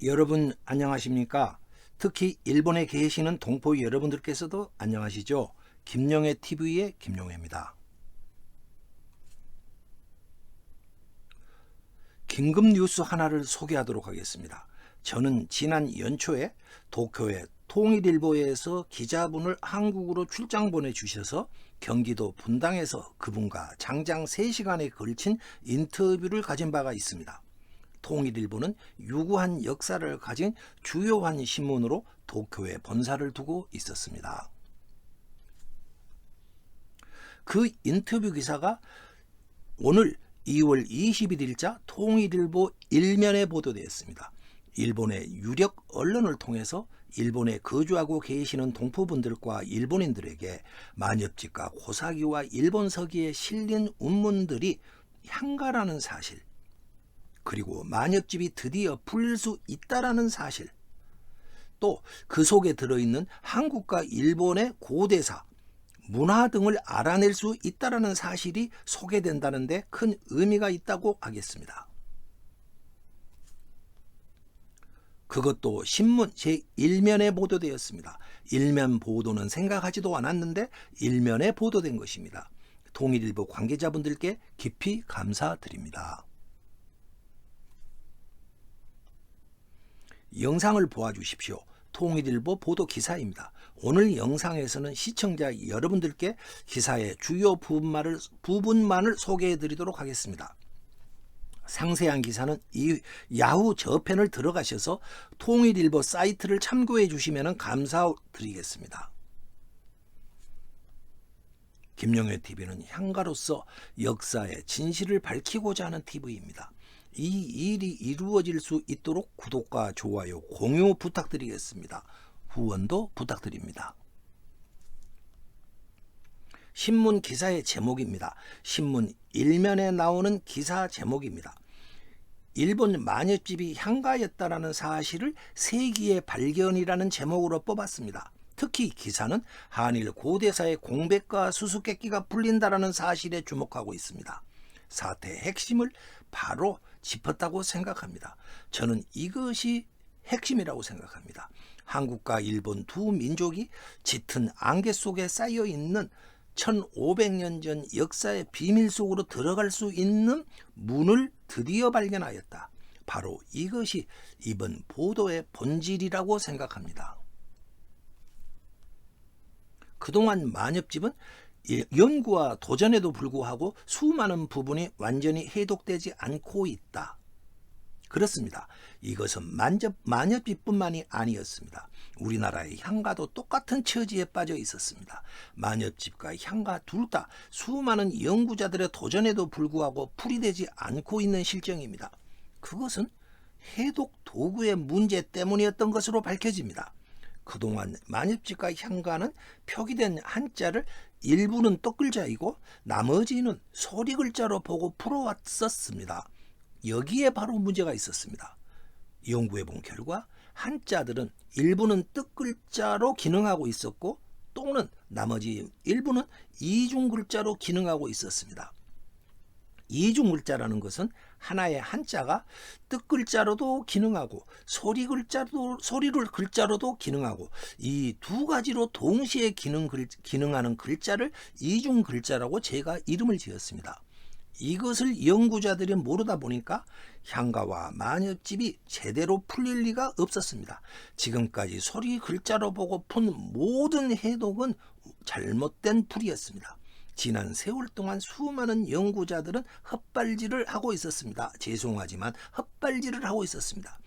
여러분 안녕하십니까? 특히 일본에 계시는 동포 여러분들께서도 안녕하시죠? 김용회 TV의 김용회입니다. 긴급 뉴스 하나를 소개하도록 하겠습니다. 저는 지난 연초에 도쿄의 통일일보에서 기자분을 한국으로 출장 보내주셔서 경기도 분당에서 그분과 장장 3시간에 걸친 인터뷰를 가진 바가 있습니다. 통일일보는 유구한 역사를 가진 주요한 신문으로 도쿄에 본사를 두고 있었습니다. 그 인터뷰 기사가 오늘 2월 21일자 통일일보 1면에 보도되었습니다. 일본의 유력 언론을 통해서 일본에 거주하고 계시는 동포분들과 일본인들에게 만엽집과 고사기와 일본 서기에 실린 운문들이 향가라는 사실, 그리고 만엽집이 드디어 풀릴 수 있다라는 사실, 또 그 속에 들어있는 한국과 일본의 고대사, 문화 등을 알아낼 수 있다라는 사실이 소개된다는 데 큰 의미가 있다고 하겠습니다. 그것도 신문 제1면에 보도되었습니다. 1면 보도는 생각하지도 않았는데 1면에 보도된 것입니다. 통일일보 관계자분들께 깊이 감사드립니다. 영상을 보아주십시오. 통일일보 보도 기사입니다. 오늘 영상에서는 시청자 여러분들께 기사의 주요 부분만을 소개해드리도록 하겠습니다. 상세한 기사는 이 야후 저편을 들어가셔서 통일일보 사이트를 참고해 주시면 감사드리겠습니다. 김용회 TV는 향가로서 역사의 진실을 밝히고자 하는 TV입니다. 이 일이 이루어질 수 있도록 구독과 좋아요, 공유 부탁드리겠습니다. 후원도 부탁드립니다. 신문 기사의 제목입니다. 신문 1면에 나오는 기사 제목입니다. 일본 만엽집이 향가였다라는 사실을 세기의 발견이라는 제목으로 뽑았습니다. 특히 기사는 한일 고대사의 공백과 수수께끼가 풀린다라는 사실에 주목하고 있습니다. 사태의 핵심을 바로 짚었다고 생각합니다. 저는 이것이 핵심이라고 생각합니다. 한국과 일본 두 민족이 짙은 안개 속에 쌓여 있는 1500년 전 역사의 비밀 속으로 들어갈 수 있는 문을 드디어 발견하였다. 바로 이것이 이번 보도의 본질이라고 생각합니다. 그동안 만엽집은 연구와 도전에도 불구하고 수많은 부분이 완전히 해독되지 않고 있다. 그렇습니다. 이것은 만엽집뿐만이 아니었습니다. 우리나라의 향가도 똑같은 처지에 빠져 있었습니다. 만엽집과 향가 둘 다 수많은 연구자들의 도전에도 불구하고 풀이되지 않고 있는 실정입니다. 그것은 해독 도구의 문제 때문이었던 것으로 밝혀집니다. 그동안 만엽집과 향가는 표기된 한자를 일부는 떡글자이고 나머지는 소리글자로 보고 풀어왔었습니다. 여기에 바로 문제가 있었습니다. 연구해본 결과 한자들은 일부는 뜻글자로 기능하고 있었고 또는 나머지 일부는 이중글자로 기능하고 있었습니다. 이중글자라는 것은 하나의 한자가 뜻글자로도 기능하고 소리를 글자로도 기능하고 이 두 가지로 동시에 기능하는 글자를 이중글자라고 제가 이름을 지었습니다. 이것을 연구자들이 모르다 보니까 향가와 만엽집이 제대로 풀릴 리가 없었습니다. 지금까지 소리 글자로 보고 푼 모든 해독은 잘못된 풀이였습니다. 지난 세월 동안 수많은 연구자들은 헛발질을 하고 있었습니다. 죄송하지만 헛발질을 하고 있었습니다.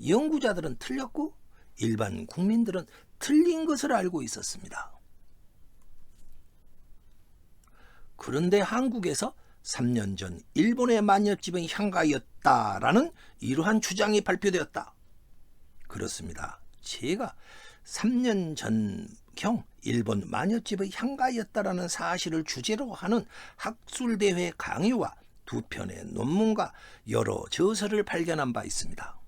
연구자들은 틀렸고 일반 국민들은 틀린 것을 알고 있었습니다. 그런데 한국에서 3년 전 일본의 만엽집은 향가였다라는 이러한 주장이 발표되었다. 그렇습니다. 제가 3년 전경 일본 만엽집의 향가였다라는 사실을 주제로 하는 학술대회 강의와 2편의 논문과 여러 저서를 발견한 바 있습니다.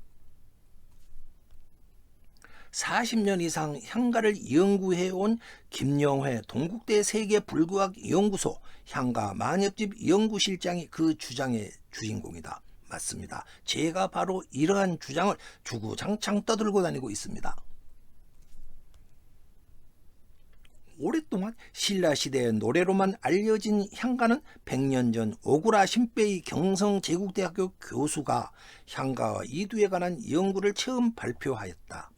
40년 이상 향가를 연구해온 김용회 동국대 세계불구학 연구소 향가 만엽집 연구실장이 그 주장의 주인공이다. 맞습니다. 제가 바로 이러한 주장을 주구장창 떠들고 다니고 있습니다. 오랫동안 신라시대의 노래로만 알려진 향가는 100년 전 오구라 신베이 경성제국대학교 교수가 향가와 이두에 관한 연구를 처음 발표하였다.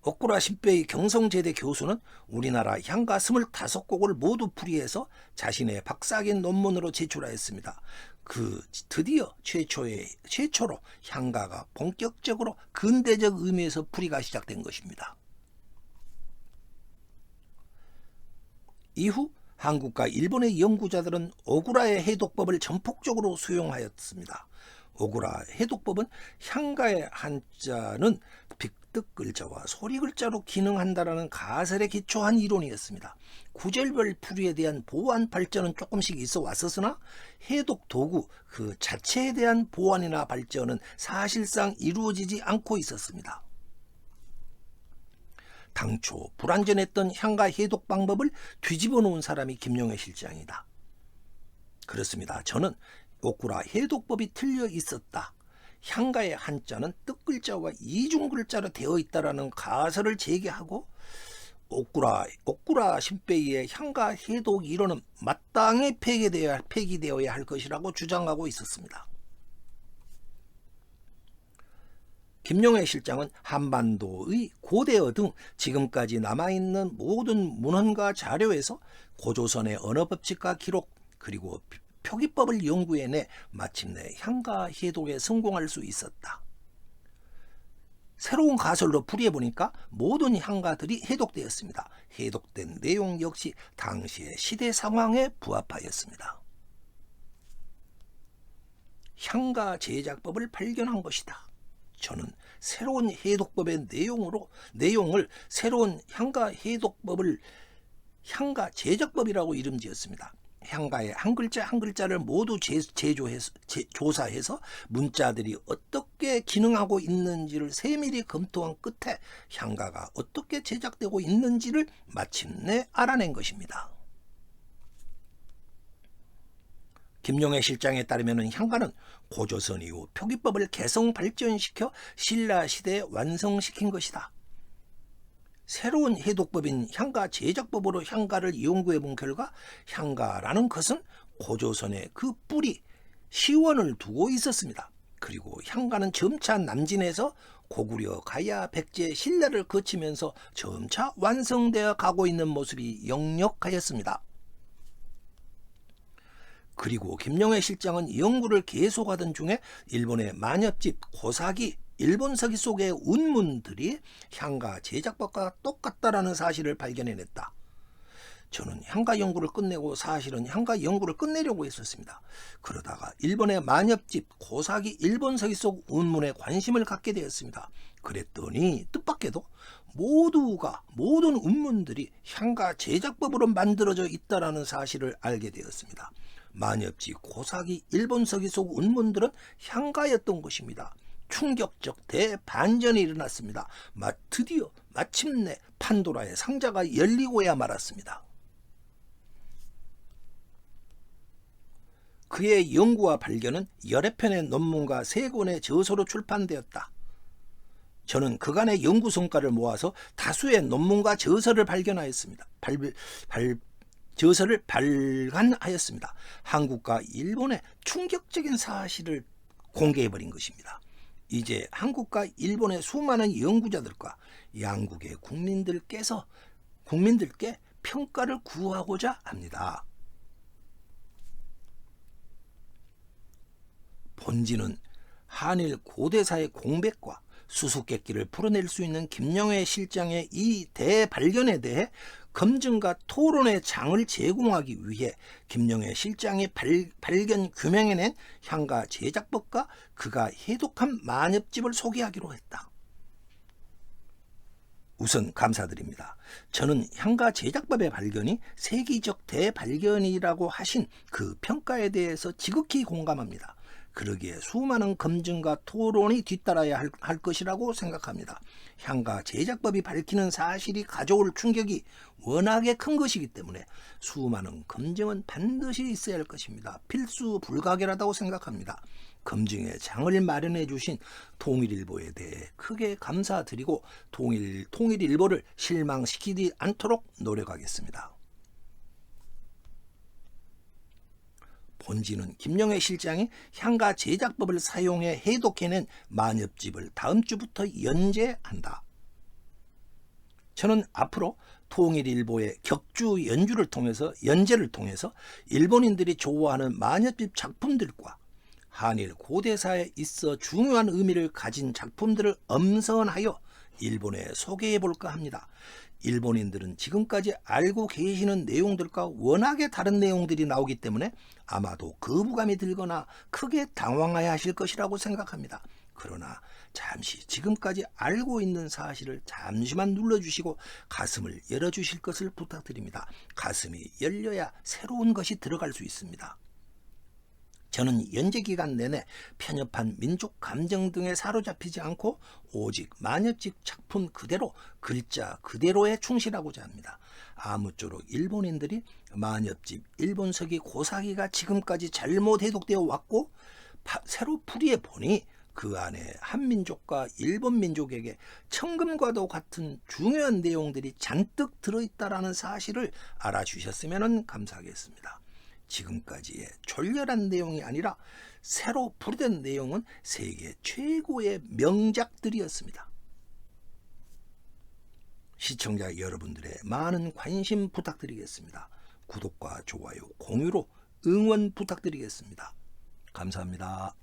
오구라 신베이 경성제대 교수는 우리나라 향가 25곡을 모두 풀이해서 자신의 박사학위 논문으로 제출하였습니다. 드디어 최초로 향가가 본격적으로 근대적 의미에서 풀이가 시작된 것입니다. 이후 한국과 일본의 연구자들은 오구라의 해독법을 전폭적으로 수용하였습니다. 오구라 해독법은 향가의 한자는 빅득 글자와 소리 글자로 기능한다라는 가설에 기초한 이론이었습니다. 구절별 풀이에 대한 보완 발전은 조금씩 있어 왔었으나 해독 도구 그 자체에 대한 보완이나 발전은 사실상 이루어지지 않고 있었습니다. 당초 불완전했던 향가 해독 방법을 뒤집어 놓은 사람이 김용회 실장이다. 그렇습니다. 저는 오구라 해독법이 틀려 있었다. 향가의 한자는 뜻글자와 이중글자로 되어 있다라는 가설을 제기하고 오구라 신베이의 향가 해독 이론은 마땅히 폐기되어야 할 것이라고 주장하고 있었습니다. 김용회 실장은 한반도의 고대어 등 지금까지 남아있는 모든 문헌과 자료에서 고조선의 언어법칙과 기록 그리고 표기법을 연구해내 마침내 향가 해독에 성공할 수 있었다. 새로운 가설로 풀이해보니까 모든 향가들이 해독되었습니다. 해독된 내용 역시 당시의 시대 상황에 부합하였습니다. 향가 제작법을 발견한 것이다. 저는 새로운 해독법의 내용을 새로운 향가 해독법을 향가 제작법이라고 이름 지었습니다. 향가의 한 글자 한 글자를 모두 조사해서 문자들이 어떻게 기능하고 있는지를 세밀히 검토한 끝에 향가가 어떻게 제작되고 있는지를 마침내 알아낸 것입니다. 김용회 실장에 따르면 향가는 고조선 이후 표기법을 개성 발전시켜 신라시대에 완성시킨 것이다. 새로운 해독법인 향가 제작법으로 향가를 연구해 본 결과 향가라는 것은 고조선의 그 뿌리 시원을 두고 있었습니다. 그리고 향가는 점차 남진에서 고구려, 가야, 백제, 신라를 거치면서 점차 완성되어 가고 있는 모습이 역력하였습니다. 그리고 김용회 실장은 연구를 계속하던 중에 일본의 만엽집 고사기 일본 서기 속의 운문들이 향가 제작법과 똑같다라는 사실을 발견해냈다. 저는 향가 연구를 끝내고 사실은 향가 연구를 끝내려고 했었습니다. 그러다가 일본의 만엽집 고사기 일본 서기 속 운문에 관심을 갖게 되었습니다. 그랬더니 뜻밖에도 모든 운문들이 향가 제작법으로 만들어져 있다라는 사실을 알게 되었습니다. 만엽집 고사기 일본 서기 속 운문들은 향가였던 것입니다. 충격적 대반전이 일어났습니다. 드디어 마침내 판도라의 상자가 열리고야 말았습니다. 그의 연구와 발견은 열애 편의 논문과 3권의 저서로 출판되었다. 저는 그간의 연구 성과를 모아서 다수의 논문과 저서를 발간하였습니다. 한국과 일본의 충격적인 사실을 공개해버린 것입니다. 이제 한국과 일본의 수많은 연구자들과 양국의 국민들께 평가를 구하고자 합니다. 본지는 한일 고대사의 공백과 수수께끼를 풀어낼 수 있는 김용회 실장의 이 대발견에 대해 검증과 토론의 장을 제공하기 위해 김용회 실장이 발견 규명해낸 향가 제작법과 그가 해독한 만엽집을 소개하기로 했다. 우선 감사드립니다. 저는 향가 제작법의 발견이 세계적 대발견이라고 하신 그 평가에 대해서 지극히 공감합니다. 그러기에 수많은 검증과 토론이 뒤따라야 할 것이라고 생각합니다. 향가 제작법이 밝히는 사실이 가져올 충격이 워낙에 큰 것이기 때문에 수많은 검증은 반드시 있어야 할 것입니다. 필수 불가결하다고 생각합니다. 검증의 장을 마련해 주신 통일일보에 대해 크게 감사드리고 통일일보를 실망시키지 않도록 노력하겠습니다. 본지는 김영애 실장이 향가 제작법을 사용해 해독해낸 만엽집을 다음 주부터 연재한다. 저는 앞으로 통일일보의 격주 연재를 통해서 일본인들이 좋아하는 만엽집 작품들과 한일 고대사에 있어 중요한 의미를 가진 작품들을 엄선하여 일본에 소개해 볼까 합니다. 일본인들은 지금까지 알고 계시는 내용들과 워낙에 다른 내용들이 나오기 때문에 아마도 거부감이 들거나 크게 당황해야 하실 것이라고 생각합니다. 그러나 잠시 지금까지 알고 있는 사실을 잠시만 눌러주시고 가슴을 열어주실 것을 부탁드립니다. 가슴이 열려야 새로운 것이 들어갈 수 있습니다. 저는 연재 기간 내내 편협한 민족 감정 등에 사로잡히지 않고 오직 만엽집 작품 그대로 글자 그대로에 충실하고자 합니다. 아무쪼록 일본인들이 만엽집 일본서기 고사기가 지금까지 잘못 해독되어 왔고 새로 풀이해 보니 그 안에 한민족과 일본 민족에게 천금과도 같은 중요한 내용들이 잔뜩 들어있다라는 사실을 알아주셨으면 감사하겠습니다. 지금까지의 졸렬한 내용이 아니라 새로 풀이된 내용은 세계 최고의 명작들이었습니다. 시청자 여러분들의 많은 관심 부탁드리겠습니다. 구독과 좋아요, 공유로 응원 부탁드리겠습니다. 감사합니다.